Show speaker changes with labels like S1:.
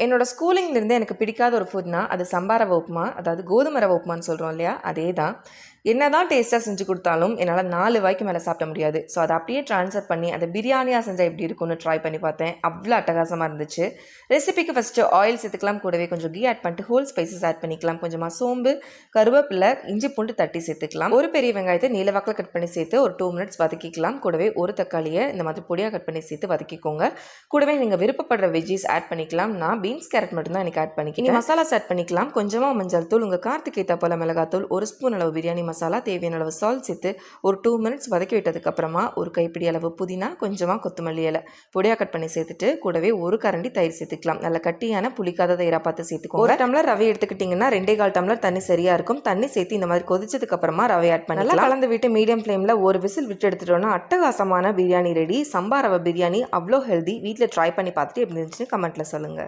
S1: என்னோட ஸ்கூலிங்லேருந்து எனக்கு பிடிக்காத ஒரு ஃபுட்னா அது சம்பா ரவை உப்புமா, அதாவது கோதுமை ரவை உப்புமான்னு சொல்கிறோம் இல்லையா, அதே தான். என்ன தான் டேஸ்ட்டாக செஞ்சு கொடுத்தாலும் என்னால் 4 வாய்க்கு மேலே சாப்பிட முடியாது. ஸோ அதை அப்படியே ட்ரான்ஸ்ஃபர் பண்ணி அதை பிரியாணியாக செஞ்சால் எப்படி இருக்கும்னு ட்ரை பண்ணி பார்த்தேன். அவ்வளோ அட்டகாசமாக இருந்துச்சு. ரெசிபிக்கு ஃபஸ்ட்டு ஆயில் சேர்த்துக்கலாம், கூடவே கொஞ்சம் கீ ஆட் பண்ணிட்டு ஹோல் ஸ்பைசஸ் ஆட் பண்ணிக்கலாம். கொஞ்சமாக சோம்பு, கருவேப்பிலை, இஞ்சி பூண்டு தட்டி சேர்த்துக்கலாம். ஒரு பெரிய வெங்காயத்தை நீல வாக்கில் கட் பண்ணி சேர்த்து ஒரு 2 மினிட்ஸ் வதக்கிக்கலாம். கூடவே ஒரு தக்காளியை இந்த மாதிரி பொடியாக கட் பண்ணி சேர்த்து வதக்கிக்கோங்க. கூடவே நீங்கள் விருப்பப்படுற வெஜ்ஜீஸ் ஆட் பண்ணிக்கலாம். நான் பீன்ஸ் கேரட் மட்டும் தான் எனக்கு ஆட் பண்ணிக்கிறேன். மசாலாஸ் ஆட் பண்ணிக்கலாம். கொஞ்சமாக மஞ்சள் தூள், உங்கள் காரத்துக்கு ஏற்ற போல மிளகாத்தூள், 1 ஸ்பூன் அளவு பிரியாணி மசாலா, தேவையான அளவு சால்ட் சேர்த்து ஒரு 2 மினிட்ஸ் வதக்கி விட்டதுக்கப்புறமா ஒரு கைப்பிடி அளவு புதினா, கொஞ்சமாக கொத்தமல்லி இலை பொடியாக கட் பண்ணி சேர்த்துட்டு கூடவே ஒரு கரண்டி தயிர் சேர்த்துக்கலாம். நல்ல கட்டியான புளிக்காத தயிராக பார்த்து சேர்த்துக்கோங்க. ஒரு டம்ளர் ரவை எடுத்துக்கிட்டிங்கன்னா 2.25 டம்ளர் தண்ணி சரியாக இருக்கும். தண்ணி சேர்த்து இந்த மாதிரி கொதிச்சதுக்கப்புறமா ரவை ஆட் பண்ணி நல்லா கலந்து விட்டு மீடியம் ஃப்ளேமில் ஒரு விசில் விட்டு எடுத்துட்டோம்னா அட்டகாசமான பிரியாணி ரெடி. சம்பா ரவை பிரியாணி அவ்வளோ ஹெல்தி. வீட்டில் ட்ரை பண்ணி பார்த்துட்டு எப்படி இருந்துச்சுன்னு கமெண்ட்டில் சொல்லுங்கள்.